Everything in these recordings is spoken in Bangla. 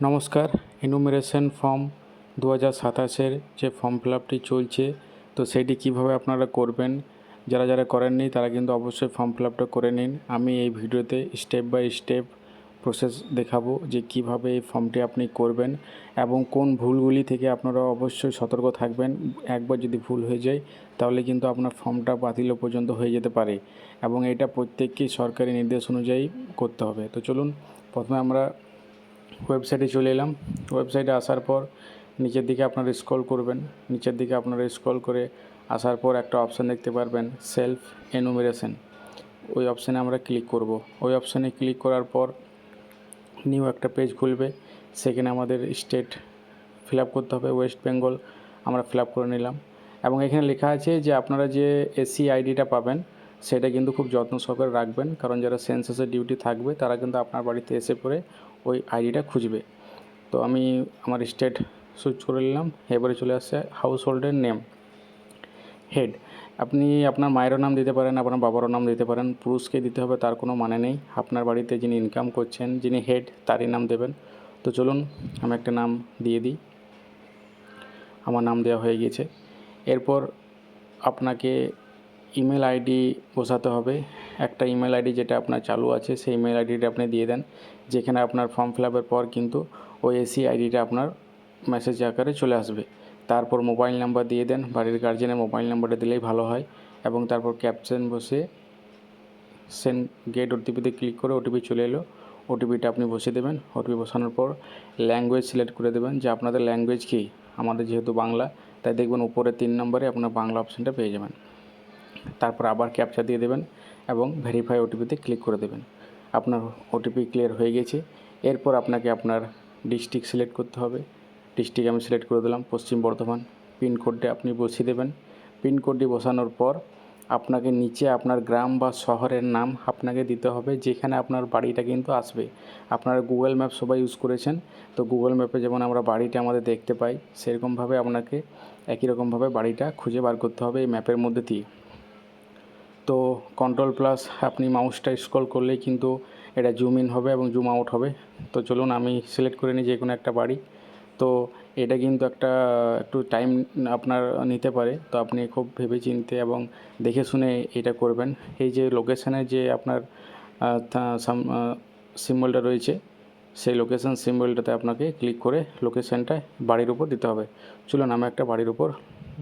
নমস্কার। এনুমেরেশন ফর্ম 2027-এর যে ফর্ম ফিল আপটি চলছে, তো সেইটি কীভাবে আপনারা করবেন, যারা যারা করেননি তারা কিন্তু অবশ্যই ফর্ম ফিল আপটা করে নিন। আমি এই ভিডিওতে স্টেপ বাই স্টেপ প্রসেস দেখাবো যে কিভাবে এই ফর্মটি আপনি করবেন এবং কোন ভুলগুলি থেকে আপনারা অবশ্যই সতর্ক থাকবেন। একবার যদি ভুল হয়ে যায় তাহলে কিন্তু আপনার ফর্মটা বাতিল পর্যন্ত হয়ে যেতে পারে এবং এটা প্রত্যেককেই সরকারি নির্দেশ অনুযায়ী করতে হবে। তো চলুন, প্রথমে আমরা ওয়েবসাইটে চলে এলাম। ওয়েবসাইটে আসার পর নিচের দিকে আপনারা স্ক্রল করবেন। নিচের দিকে আপনারা স্ক্রল করে আসার পর একটা অপশান দেখতে পারবেন, সেলফ এনুমেরেশন। ওই অপশানে আমরা ক্লিক করব। ওই অপশানে ক্লিক করার পর নিউ একটা পেজ খুলবে। সেখানে আমাদের স্টেট ফিল আপ করতে হবে, ওয়েস্ট বেঙ্গল আমরা ফিল আপ করে নিলাম। এবং এখানে লেখা আছে যে আপনারা যে এসসি আইডিটা পাবেন সেটা কিন্তু খুব যত্ন সহকারে রাখবেন, কারণ যারা সেন্সাসের ডিউটি থাকবে তারা কিন্তু আপনার বাড়িতে এসে পরে ওই আইডিটা খুঁজবে। তো আমি আমার স্টেট সুইচ করে নিলাম। এবারে চলে আসছে হাউস হোল্ডের নেম, হেড। আপনি আপনার মায়েরও নাম দিতে পারেন, আপনার বাবারও নাম দিতে পারেন। পুরুষকে দিতে হবে তার কোনো মানে নেই। আপনার বাড়িতে যিনি ইনকাম করছেন, যিনি হেড, তারই নাম দেবেন। তো চলুন আমি একটা নাম দিয়ে দিই। আমার নাম দেওয়া হয়ে গিয়েছে। এরপর আপনাকে ইমেল আইডি বসাতে হবে। একটা ইমেল আইডি যেটা আপনার চালু আছে সেই ইমেল আইডিটা আপনি দিয়ে দেন, যেখানে আপনার ফর্ম ফিল আপের পর কিন্তু ওই এসি আইডিটা আপনার মেসেজ আকারে চলে আসবে। তারপর মোবাইল নাম্বার দিয়ে দেন, বাড়ির গার্জেনের মোবাইল নাম্বারটা দিলেই ভালো হয়। এবং তারপর ক্যাপশন বসে সেন্ড গেট ওটিপিতে ক্লিক করে ওটিপি চলে এলো, ওটিপিটা আপনি বসিয়ে দেবেন। ওটিপি বসানোর পর ল্যাঙ্গুয়েজ সিলেক্ট করে দেবেন যে আপনাদের ল্যাঙ্গুয়েজ কী। আমাদের যেহেতু বাংলা, তাই দেখবেন উপরে 3 নম্বরে আপনার বাংলা অপশানটা পেয়ে যাবেন। তারপর আবার ক্যাপচা দিয়ে দেবেন এবং ভেরিফাই ওটিপিতে ক্লিক করে দেবেন। আপনার ওটিপি ক্লিয়ার হয়ে গেছে। এরপর আপনাকে আপনার ডিস্ট্রিক্ট সিলেক্ট করতে হবে। ডিস্ট্রিক্ট আমি সিলেক্ট করে দিলাম পশ্চিম বর্ধমান। পিনকোডটা আপনি বসিয়ে দেবেন। পিনকোডটি বসানোর পর আপনাকে নিচে আপনার গ্রাম বা শহরের নাম আপনাকে দিতে হবে, যেখানে আপনার বাড়িটা কিন্তু আসবে। আপনারা গুগল ম্যাপ সবাই ইউজ করেছেন, তো গুগল ম্যাপে যেমন আমরা বাড়িটা আমাদের দেখতে পাই, সেরকমভাবে আপনাকে একই রকমভাবে বাড়িটা খুঁজে বার করতে হবে এই ম্যাপের মধ্যে দিয়ে। তো কন্ট্রোল প্লাস আপনি মাউসটা স্ক্রল করলেই কিন্তু এটা জুম ইন হবে এবং জুম আউট হবে। তো চলুন আমি সিলেক্ট করে নিই যে কোনো একটা বাড়ি। তো এটা কিন্তু একটু টাইম আপনার নিতে পারে, তো আপনি খুব ভেবেচিন্তে এবং দেখে শুনে এটা করবেন। এই যে লোকেশানের যে আপনার সিম্বলটা রয়েছে, সেই লোকেশান সিম্বলটাতে আপনাকে ক্লিক করে লোকেশানটা বাড়ির উপর দিতে হবে। চলুন আমি একটা বাড়ির উপর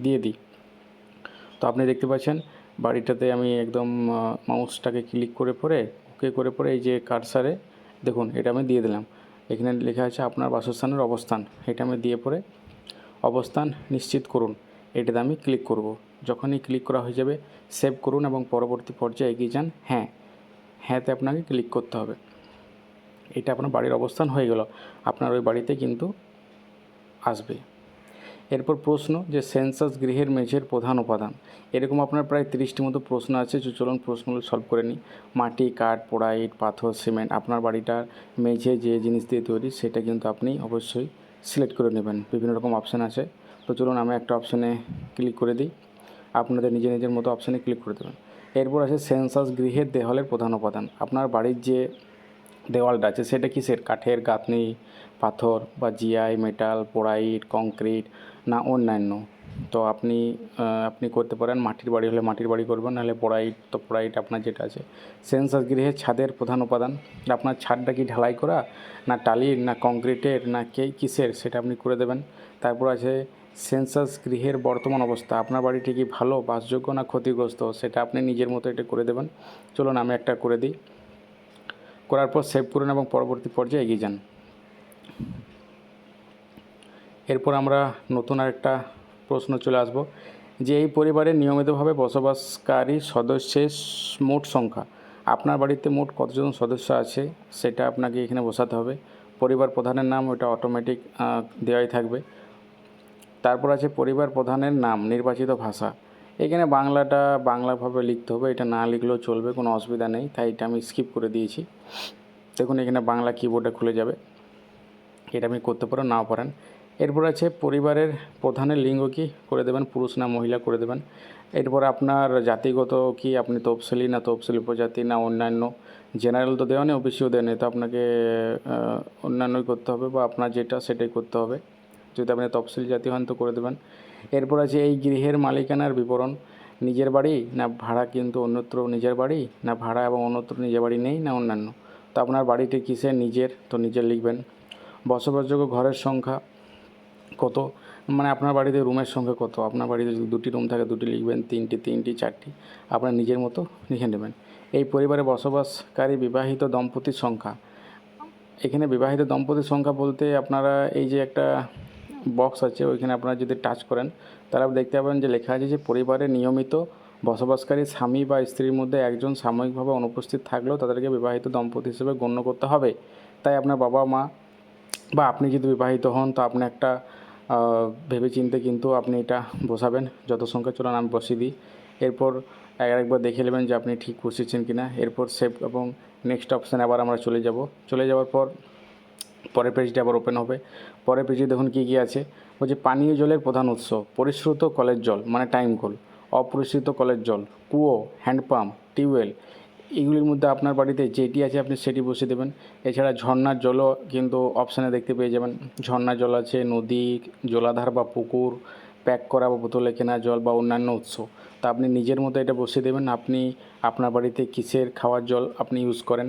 দিয়ে দিই। তো আপনি দেখতে পাচ্ছেন বাড়িটাতে আমি একদম মাউসটাকে ক্লিক করে পরে ওকে করে পরে এই যে কার্সারে দেখুন এটা আমি দিয়ে দিলাম। এখানে লেখা আছে আপনার বাসস্থানের অবস্থান, এটা আমি দিয়ে পরে অবস্থান নিশ্চিত করুন, এটাতে আমি ক্লিক করব। যখনই ক্লিক করা হয়ে যাবে সেভ করুন এবং পরবর্তী পর্যায়ে এগিয়ে যান। হ্যাঁতে আপনাকে ক্লিক করতে হবে। এটা আপনার বাড়ির অবস্থান হয়ে গেল, আপনার ওই বাড়িতে কিন্তু আসবে। এরপর প্রশ্ন যে সেন্সাস গৃহের মেঝের প্রধান উপাদান, এরকম আপনার প্রায় 30টি মতো প্রশ্ন আছে। চলুন প্রশ্নগুলো সলভ করে নিই। মাটি, কাঠ, পোড়া ইট, পাথর, সিমেন্ট। আপনার বাড়িটার মেঝে যে জিনিস দিয়ে তৈরি সেটা কিন্তু আপনি অবশ্যই সিলেক্ট করে নেবেন। বিভিন্ন রকম অপশান আছে, তো চলুন আমি একটা অপশানে ক্লিক করে দিই। আপনাদের নিজের নিজের মতো অপশানে ক্লিক করে দেবেন। এরপর আছে সেন্সাস গৃহের দেওয়ালের প্রধান উপাদান। আপনার বাড়ির যে দেওয়ালটা আছে সেটা কিসের, কাঠের, গাঁথনি, পাথর বা জিআই, মেটাল, পোড়া ইট, কংক্রিট না অন্যান্য। তো আপনি করতে পারেন মাটির বাড়ি হলে মাটির বাড়ি করবেন, নাহলে পোড়া ইট তো পোড়া ইট আপনার যেটা আছে। সেন্সাস গৃহের ছাদের প্রধান উপাদান, আপনার ছাদটা কি ঢালাই করা না টালির না কংক্রিটের না কিসের, সেটা আপনি করে দেবেন। তারপর আছে সেন্সাস গৃহের বর্তমান অবস্থা, আপনার বাড়িটি কি ভালো, বাসযোগ্য না ক্ষতিগ্রস্ত, সেটা আপনি নিজের মতো এটা করে দেবেন। চলুন আমি একটা করে দিই। করার পর সেভ করুন এবং পরবর্তী পর্যায়ে এগিয়ে যান। এরপর আমরা নতুন আরেকটা প্রশ্ন চলে আসব যে এই পরিবারের নিয়মিতভাবে বসবাসকারী সদস্যের মোট সংখ্যা। আপনার বাড়িতে মোট কতজন সদস্য আছে সেটা আপনাকে এখানে বসাতে হবে। পরিবার প্রধানের নাম ওটা অটোমেটিক দেওয়াই থাকবে। তারপর আছে পরিবার প্রধানের নাম, নির্বাচিত ভাষা। এখানে বাংলাটা বাংলাভাবে লিখতে হবে, এটা না লিখলেও চলবে, কোনো অসুবিধা নেই, তাই এটা আমি স্কিপ করে দিয়েছি। দেখুন এখানে বাংলা কিবোর্ডে খুলে যাবে, এটা আপনি করতে পারেন নাও পারেন। এরপর আছে পরিবারের প্রধানের লিঙ্গ কি করে দেবেন, পুরুষ না মহিলা করে দেবেন। এরপর আপনার জাতিগত কি, আপনি তফসিলি না তফসিলি উপজাতি না অন্যান্য, জেনারেল তো দেওয়া নেই, ওবিসিও দেওয়া নেই, তো আপনাকে অন্যান্যই করতে হবে বা আপনার যেটা সেটাই করতে হবে। যদি আপনি তফসিলি জাতি হন তো করে দেবেন। এরপর আছে এই গৃহের মালিকানার বিবরণ, নিজের বাড়ি না ভাড়া, কিন্তু অন্যত্র নিজের বাড়ি না ভাড়া এবং অন্যত্র নিজের বাড়ি নেই না অন্যান্য। তো আপনার বাড়িটি কিসের, নিজের, তো নিজের লিখবেন। বসবাসযোগ্য ঘরের সংখ্যা কত, মানে আপনার বাড়িতে রুমের সংখ্যা কত, আপনার বাড়িতে যদি 2টি রুম থাকে 2টি লিখবেন, 3টি 4টি আপনার নিজের মতো লিখে নেবেন। এই পরিবারে বসবাসকারী বিবাহিত দম্পতির সংখ্যা, এখানে বিবাহিত দম্পতির সংখ্যা বলতে আপনারা এই যে একটা বক্স আছে ওইখানে আপনারা যদি টাচ করেন তাহলে দেখতে পাবেন যে লেখা আছে যে পরিবারে নিয়মিত বসবাসকারী স্বামী বা স্ত্রীর মধ্যে একজন সাময়িকভাবে অনুপস্থিত থাকলেও তাদেরকে বিবাহিত দম্পতি হিসেবে গণ্য করতে হবে। তাই আপনার বাবা মা বা আপনি যদি বিবাহিত হন তো আপনি একটা ভেবেচিন্তে কিন্তু আপনি এটা বসাবেন। যত সংখ্যা চলুন আমি বসিয়ে দিই। এরপর একবার দেখে নেবেন যে আপনি ঠিক বসিয়েছেন কিনা। এরপর সেভ এবং নেক্সট অপশানে আবার আমরা চলে যাব। চলে যাওয়ার পর পরের পেজটা আবার ওপেন হবে। পরের পেজে দেখুন কী কী আছে। বলছে পানীয় জলের প্রধান উৎস, পরিশ্রুত কলের জল মানে টাইম কল, অপরিশ্রুত কলের জল, কুয়ো, হ্যান্ডপাম্প, টিউবওয়েল, এগুলির মধ্যে আপনার বাড়িতে যেটি আছে আপনি সেটি বসিয়ে দেবেন। এছাড়া ঝর্নার জলও কিন্তু অপশানে দেখতে পেয়ে যাবেন। ঝর্নার জল আছে, নদী, জলাধার বা পুকুর, প্যাক করা বা বোতলে কেনা জল বা অন্যান্য উৎস। তা আপনি নিজের মতো এটা বসিয়ে দেবেন। আপনি আপনার বাড়িতে কিসের খাওয়ার জল আপনি ইউজ করেন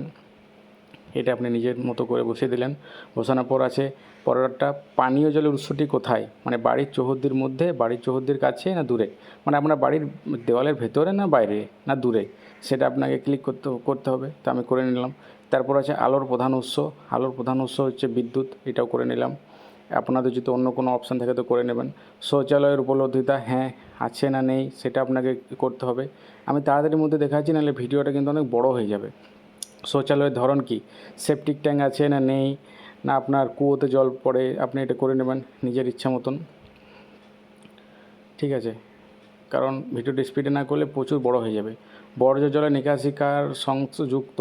এটা আপনি নিজের মতো করে বসিয়ে দিলেন। বসানোর পর আছে পরেরটা, পানীয় জলের উৎসটি কোথায়, মানে বাড়ির চৌহদ্দির মধ্যে, বাড়ির চৌহদ্দির কাছে না দূরে, মানে আপনার বাড়ির দেওয়ালের ভেতরে না বাইরে না দূরে, সেটা আপনাকে ক্লিক করতে হবে। তা আমি করে নিলাম। তারপর আছে আলোর প্রধান উৎস, আলোর প্রধান উৎস হচ্ছে বিদ্যুৎ, এটাও করে নিলাম। আপনাদের যদি অন্য কোনো অপশান থাকে তো করে নেবেন। শৌচালয়ের উপলব্ধতা হ্যাঁ আছে না নেই সেটা আপনাকে করতে হবে। আমি তাড়াতাড়ির মধ্যে দেখাচ্ছি, নাহলে ভিডিওটা কিন্তু অনেক বড় হয়ে যাবে। শৌচালয়ের ধরন কি, সেপটিক ট্যাঙ্ক আছে না নেই, না আপনার কুয়োতে জল পড়ে, আপনি এটা করে নেবেন নিজের ইচ্ছা মতন। ঠিক আছে, কারণ ভিডিওটি স্পিডে না করলে প্রচুর বড় হয়ে যাবে। বর্জ্য জলের নিকাশিকার সংযুক্ত,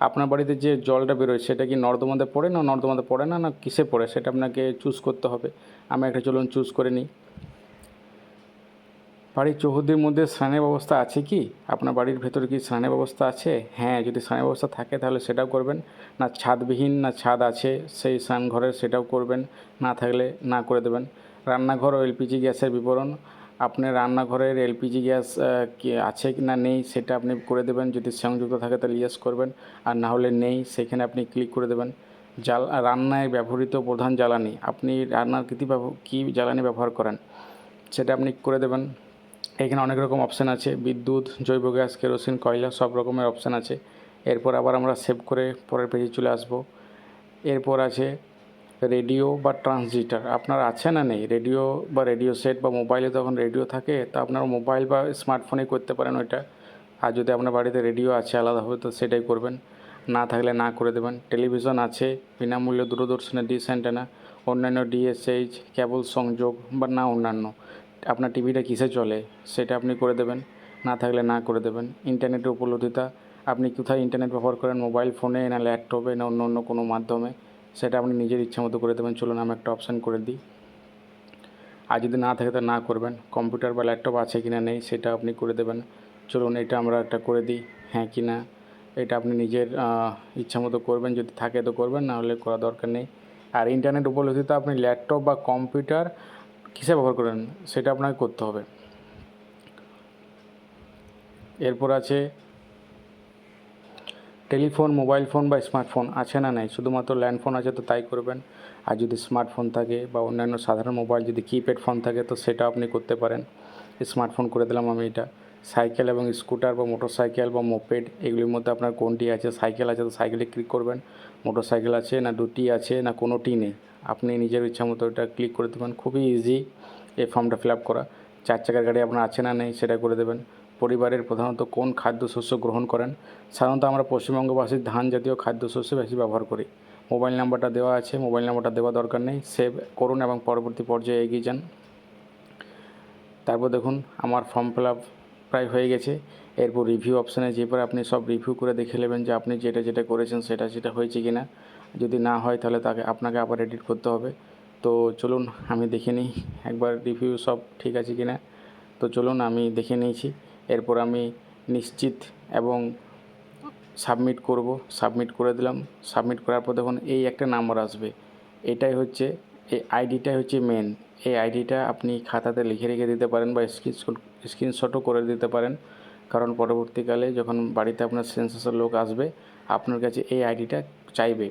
আপনার বাড়িতে যে জলটা বেরোয় সেটা কি নর্দমাতে পড়ে না নর্দমাতে পড়ে না, না কিসে পড়ে সেটা আপনাকে চুজ করতে হবে। আমি একটা চলুন চুজ করে নিই। বাড়ির চৌহদ্দির মধ্যে স্নানের ব্যবস্থা আছে কি, আপনার বাড়ির ভেতরে কি স্নানের ব্যবস্থা আছে, হ্যাঁ যদি স্নানের ব্যবস্থা থাকে তাহলে সেটাও করবেন। না ছাদবিহীন না ছাদ আছে সেই স্নানঘরের সেটাও করবেন, না থাকলে না করে দেবেন। রান্নাঘর ও এলপিজি গ্যাসের বিবরণ, আপনার রান্নাঘরের এলপিজি গ্যাস কি আছে কি না নেই সেটা আপনি করে দেবেন। যদি সংযুক্ত থাকে তাহলে ইয়েস করবেন, আর না হলে নেই সেখানে আপনি ক্লিক করে দেবেন। রান্নায় ব্যবহৃত প্রধান জ্বালানি, আপনি রান্নার কী জ্বালানি ব্যবহার করেন সেটা আপনি করে দেবেন। এখানে অনেক রকম অপশান আছে, বিদ্যুৎ, জৈব গ্যাস, কেরোসিন, কয়লা, সব রকমের অপশান আছে। এরপর আবার আমরা সেভ করে পরের পেজে চলে আসব। এরপর আছে রেডিও বা ট্রান্সজিটার, আপনার আছে না নেই রেডিও বা রেডিও সেট, বা মোবাইলে তখন রেডিও থাকে তো আপনার মোবাইল বা স্মার্টফোনে করতে পারেন ওইটা। আর যদি আপনার বাড়িতে রেডিও আছে আলাদাভাবে তো সেটাই করবেন, না থাকলে না করে দেবেন। টেলিভিশন আছে, বিনামূল্যে দূরদর্শনের ডিশ অ্যান্টেনা, অন্যান্য ডিএসএইচ কেবল সংযোগ বা না অন্যান্য, আপনার টিভিটা কিসে চলে সেটা আপনি করে দেবেন, না থাকলে না করে দেবেন। ইন্টারনেটের উপলব্ধতা, আপনি কোথায় ইন্টারনেট ব্যবহার করেন, মোবাইল ফোনে না ল্যাপটপে না অন্য কোনো মাধ্যমে, সেটা আপনি নিজের ইচ্ছা মতো করে দেবেন। চলুন আমি একটা অপশান করে দিই। আর যদি না থাকে তো না করবেন। কম্পিউটার বা ল্যাপটপ আছে কি না নেই সেটা আপনি করে দেবেন। চলুন এটা আমরা একটা করে দিই, হ্যাঁ কি না, এটা আপনি নিজের ইচ্ছা মতো করবেন, যদি থাকে তো করবেন, না হলে করা দরকার নেই। আর ইন্টারনেট উপলব্ধতা আপনি ল্যাপটপ বা কম্পিউটার কিসে ব্যবহার করেন সেটা আপনাকে করতে হবে। এরপর আছে টেলিফোন, মোবাইল ফোন বা স্মার্টফোন আছে না নেই, শুধুমাত্র ল্যান্ডফোন আছে তো তাই করবেন। আর যদি স্মার্টফোন থাকে বা অন্যান্য সাধারণ মোবাইল যদি কিপ্যাড ফোন থাকে তো সেটা আপনি করতে পারেন। স্মার্টফোন করে দিলাম আমি এটা। সাইকেল এবং স্কুটার বা মোটর সাইকেল বা মোপেড এগুলির মধ্যে আপনার কোনটি আছে, সাইকেল আছে তো সাইকেলে ক্লিক করবেন, মোটর সাইকেল আছে না দুটি আছে না কোনোটি নেই, আপনি নিজের ইচ্ছা মতো এটা ক্লিক করে দেবেন। খুবই ইজি এই ফর্মটা ফিল আপ করা। 4 চাকার গাড়ি আপনার আছে না নেই সেটা করে দেবেন। পরিবারের প্রধানত কোন খাদ্যশস্য গ্রহণ করেন, সাধারণত আমরা পশ্চিমবঙ্গবাসী ধান জাতীয় খাদ্যশস্য বেশি ব্যবহার করি। মোবাইল নাম্বারটা দেওয়া আছে, মোবাইল নাম্বারটা দেওয়া দরকার নেই, সেভ করুন এবং পরবর্তী পর্যায়ে এগিয়ে যান। তারপর দেখুন আমার ফর্ম ফিল আপ প্রায় হয়ে গেছে। এরপর রিভিউ অপশানে যেয়ে পরে আপনি সব রিভিউ করে দেখে নেবেন যে আপনি যেটা করেছেন সেটা হয়েছে কি না। যদি না হয় তাহলে আপনাকে আবার এডিট করতে হবে। তো চলুন আমি দেখে নিই একবার রিভিউ সব ঠিক আছে কি না। তো চলুন আমি দেখে নিয়েছি। এরপর আমি নিশ্চিত এবং সাবমিট করব, সাবমিট করে দিলাম। সাবমিট করার পর দেখুন এই একটা নাম্বার আসবে, এটাই হচ্ছে এই আইডিটাই হচ্ছে মেন। এই আইডিটা আপনি খাতাতে লিখে রেখে দিতে পারেন বা স্ক্রিনশটও করে দিতে পারেন, কারণ পরবর্তীকালে যখন বাড়িতে আপনার সেন্সাসের লোক আসবে আপনার কাছে এই আইডিটা চাইবে।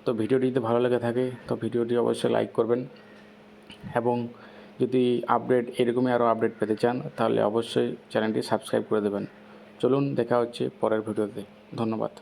তো ভিডিওটি যদি ভালো লেগে থাকে তো ভিডিওটি অবশ্যই লাইক করবেন, এবং যদি এরকমই আরও আপডেট পেতে চান তাহলে অবশ্যই চ্যানেলটি সাবস্ক্রাইব করে দেবেন। চলুন দেখা হচ্ছে পরের ভিডিওতে। ধন্যবাদ।